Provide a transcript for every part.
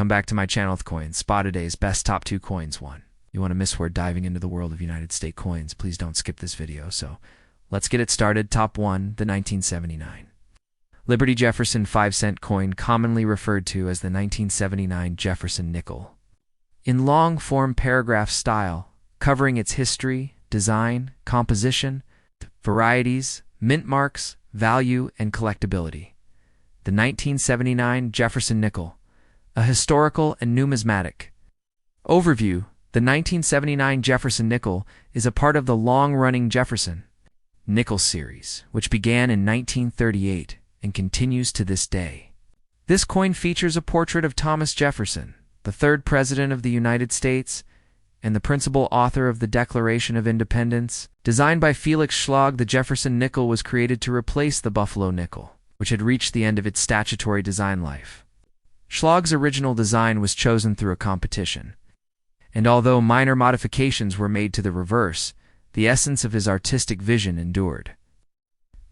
Come back to my channel with coins. Spot.Join's best top 2 coins 1. You want to miss where diving into the world of United States coins, please don't skip this video. So let's get it started. Top 1, the 1979. Liberty Jefferson 5-cent coin, commonly referred to as the 1979 Jefferson nickel. In long-form paragraph style, covering its history, design, composition, varieties, mint marks, value, and collectability. The 1979 Jefferson nickel, a historical and numismatic. Overview: the 1979 Jefferson nickel is a part of the long-running Jefferson nickel series, which began in 1938 and continues to this day. This coin features a portrait of Thomas Jefferson, the third President of the United States, and the principal author of the Declaration of Independence. Designed by Felix Schlag, the Jefferson nickel was created to replace the Buffalo nickel, which had reached the end of its statutory design life. Schlag's original design was chosen through a competition, and although minor modifications were made to the reverse, the essence of his artistic vision endured.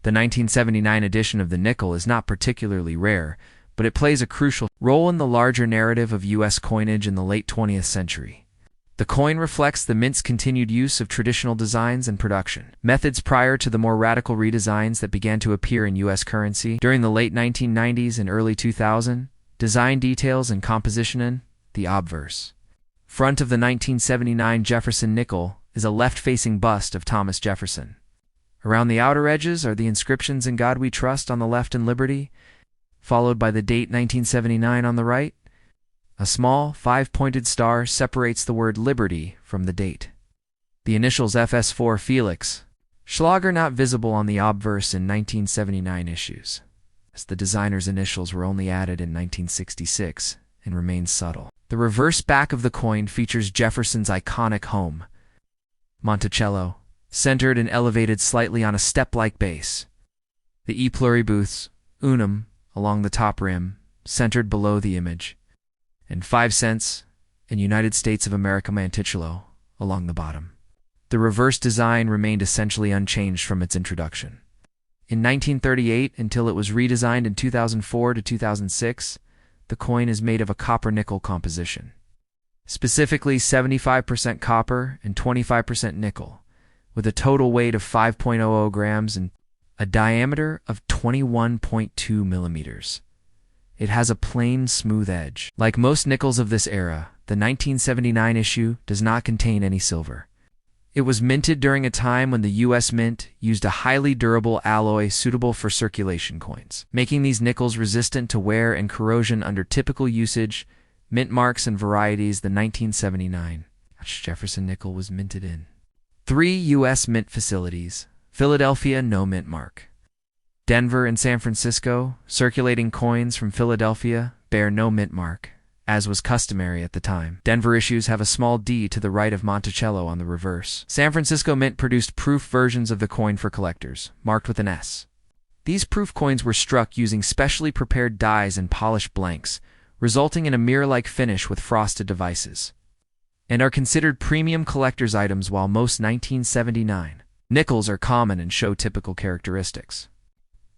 The 1979 edition of the nickel is not particularly rare, but it plays a crucial role in the larger narrative of U.S. coinage in the late 20th century. The coin reflects the mint's continued use of traditional designs and production methods prior to the more radical redesigns that began to appear in U.S. currency during the late 1990s and early 2000s. Design details and composition in the obverse. Front of the 1979 Jefferson nickel is a left-facing bust of Thomas Jefferson. Around the outer edges are the inscriptions "In God We Trust" on the left and "Liberty," followed by the date 1979 on the right. A small, 5-pointed star separates the word "Liberty" from the date. The initials FS4 Felix Schlag are not visible on the obverse in 1979 issues, as the designer's initials were only added in 1966 and remain subtle. The reverse back of the coin features Jefferson's iconic home, Monticello, centered and elevated slightly on a step-like base. The E pluribus, unum, along the top rim, centered below the image, and 5 cents and United States of America Monticello along the bottom. The reverse design remained essentially unchanged from its introduction. In 1938 until it was redesigned in 2004 to 2006, the coin is made of a copper-nickel composition, specifically 75% copper and 25% nickel, with a total weight of 5.00 grams and a diameter of 21.2 millimeters. It has a plain, smooth edge. Like most nickels of this era, the 1979 issue does not contain any silver. It was minted during a time when the U.S. Mint used a highly durable alloy suitable for circulation coins, making these nickels resistant to wear and corrosion under typical usage. Mint marks and varieties. The 1979 Jefferson nickel was minted in 3 U.S. Mint facilities: Philadelphia, no mint mark; Denver and San Francisco. Circulating coins from Philadelphia bear no mint mark, as was customary at the time. Denver issues have a small D to the right of Monticello on the reverse. San Francisco Mint produced proof versions of the coin for collectors, marked with an S. These proof coins were struck using specially prepared dies and polished blanks, resulting in a mirror-like finish with frosted devices, and are considered premium collector's items, while most 1979 nickels are common and show typical characteristics.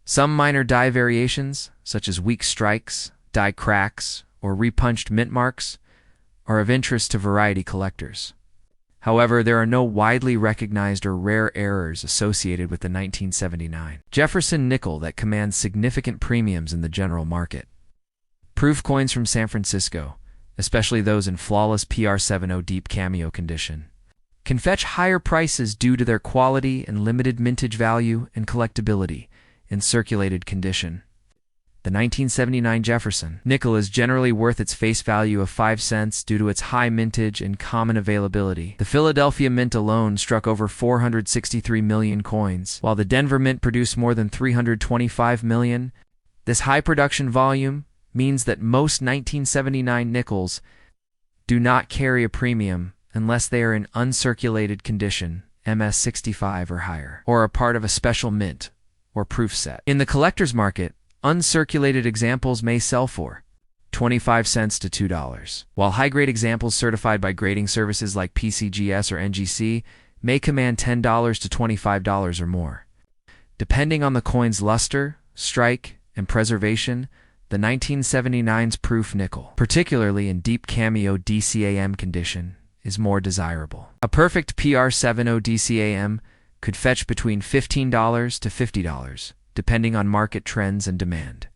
Some minor die variations, such as weak strikes, die cracks, or repunched mint marks, are of interest to variety collectors. However, there are no widely recognized or rare errors associated with the 1979 Jefferson nickel that command significant premiums in the general market. Proof coins from San Francisco, especially those in flawless PR70 deep cameo condition, can fetch higher prices due to their quality and limited mintage value and collectability in circulated condition. The 1979 Jefferson nickel is generally worth its face value of 5 cents due to its high mintage and common availability. The Philadelphia Mint alone struck over 463 million coins, while the Denver Mint produced more than 325 million. This high production volume means that most 1979 nickels do not carry a premium unless they are in uncirculated condition, MS65 or higher, or are part of a special mint or proof set. In the collector's market, uncirculated examples may sell for 25 cents to $2, while high-grade examples certified by grading services like pcgs or NGC may command $10 to $25 or more. Depending on the coin's luster, strike, and preservation, the 1979's proof nickel, particularly in deep cameo DCAM condition, is more desirable. A perfect PR70 DCAM could fetch between $15 to $50, depending on market trends and demand.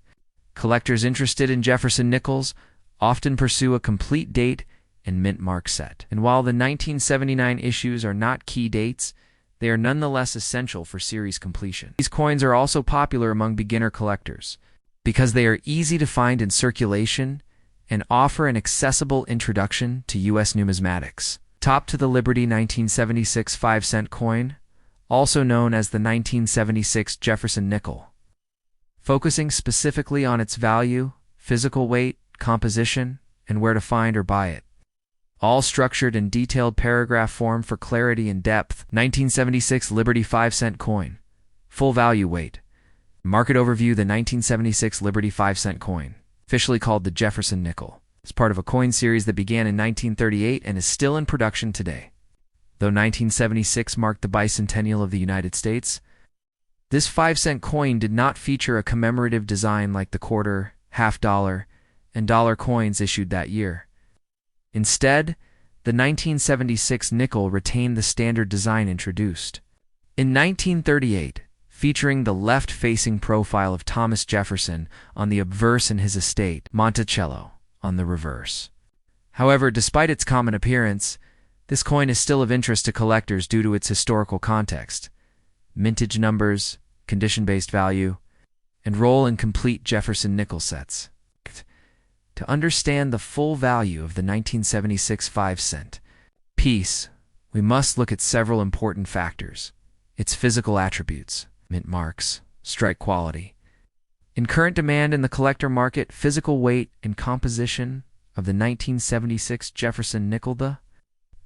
Collectors interested in Jefferson nickels often pursue a complete date and mint mark set. And while the 1979 issues are not key dates, they are nonetheless essential for series completion. These coins are also popular among beginner collectors because they are easy to find in circulation and offer an accessible introduction to U.S. numismatics. Top to the Liberty 1976 5-cent coin, also known as the 1976 Jefferson nickel. Focusing specifically on its value, physical weight, composition, and where to find or buy it. All structured in detailed paragraph form for clarity and depth. 1976 Liberty 5-cent coin. Full value weight. Market overview: the 1976 Liberty 5-cent coin, officially called the Jefferson nickel, is part of a coin series that began in 1938 and is still in production today. Though 1976 marked the bicentennial of the United States, this 5-cent coin did not feature a commemorative design like the quarter, half-dollar, and dollar coins issued that year. Instead, the 1976 nickel retained the standard design introduced in 1938, featuring the left-facing profile of Thomas Jefferson on the obverse and his estate, Monticello, on the reverse. However, despite its common appearance, this coin is still of interest to collectors due to its historical context, mintage numbers, condition-based value, and role in complete Jefferson nickel sets. To understand the full value of the 1976 5-cent piece, we must look at several important factors: its physical attributes, mint marks, strike quality. In current demand in the collector market, physical weight and composition of the 1976 Jefferson nickel. The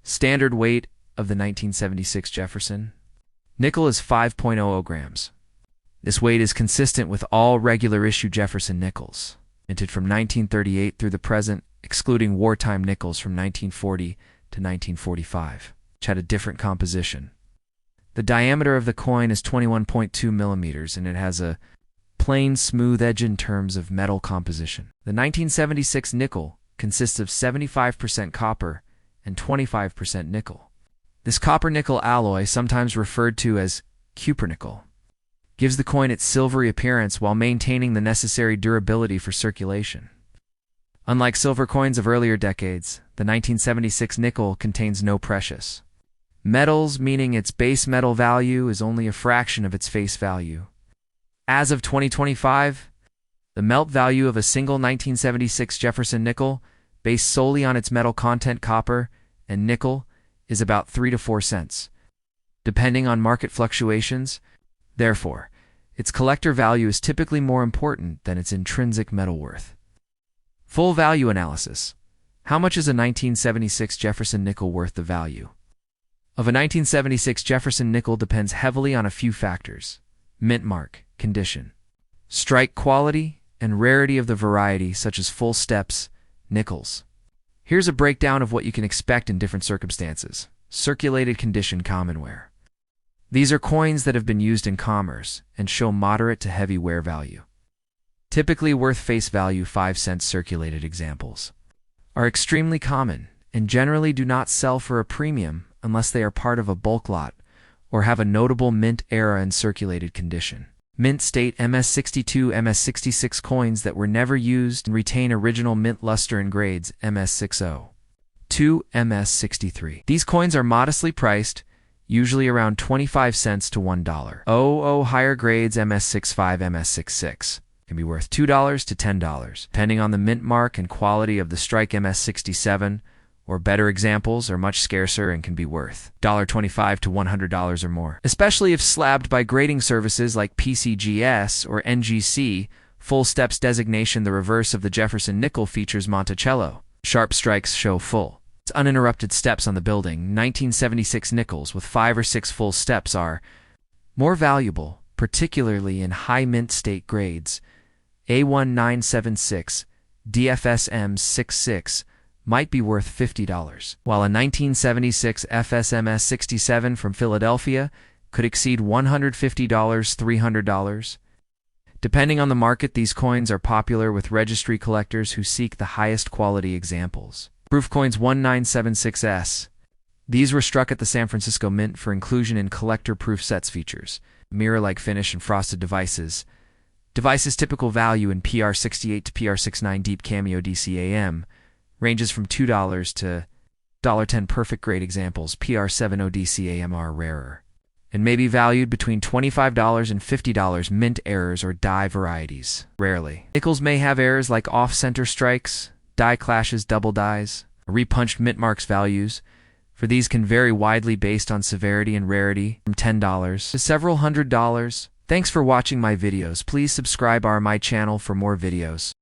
standard weight of the 1976 Jefferson nickel is 5.00 grams. This weight is consistent with all regular issue Jefferson nickels, minted from 1938 through the present, excluding wartime nickels from 1940 to 1945, which had a different composition. The diameter of the coin is 21.2 millimeters, and it has a plain, smooth edge in terms of metal composition. The 1976 nickel consists of 75% copper and 25% nickel. This copper-nickel alloy, sometimes referred to as cupronickel, gives the coin its silvery appearance while maintaining the necessary durability for circulation. Unlike silver coins of earlier decades, the 1976 nickel contains no precious metals, meaning its base metal value is only a fraction of its face value. As of 2025, the melt value of a single 1976 Jefferson nickel, based solely on its metal content, copper and nickel, is about 3 to 4 cents, depending on market fluctuations. Therefore, its collector value is typically more important than its intrinsic metal worth. Full value analysis. How much is a 1976 Jefferson nickel worth of value? Of a 1976 Jefferson nickel depends heavily on a few factors: mint mark, condition, strike quality, and rarity of the variety, such as full steps, nickels. Here's a breakdown of what you can expect in different circumstances. Circulated condition common wear. These are coins that have been used in commerce and show moderate to heavy wear value. Typically worth face value 5 cents. Circulated examples are extremely common and generally do not sell for a premium unless they are part of a bulk lot or have a notable mint era and circulated condition. Mint state MS62, MS66 coins that were never used and retain original mint luster and grades MS60. 2 MS63. These coins are modestly priced, usually around 25 cents to $1. Higher grades MS65, MS66 can be worth $2 to $10, depending on the mint mark and quality of the strike. MS67 or better examples are much scarcer and can be worth $25 to $100 or more, especially if slabbed by grading services like PCGs or NGC. Full steps designation. The reverse of the Jefferson nickel features Monticello. Sharp strikes show full, uninterrupted steps on the building. 1976 nickels with 5 or 6 full steps are more valuable, particularly in high mint state grades. A1976, DFSM 66 might be worth $50, while a 1976 FSMS 67 from Philadelphia could exceed $150, $300. Depending on the market, these coins are popular with registry collectors who seek the highest quality examples. Proof coins 1976S. These were struck at the San Francisco Mint for inclusion in collector proof sets features, mirror-like finish and frosted devices. Device's typical value in PR68 to PR69 deep cameo DCAM ranges from $2 to $10. Perfect grade examples, PR70 DCAM, are rarer and may be valued between $25 and $50. Mint errors or die varieties, rarely. Nickels may have errors like off-center strikes, die clashes, double dies, repunched mint marks. Values for these can vary widely based on severity and rarity, from $10 to several $100s. Thanks for watching my videos. Please subscribe my channel for more videos.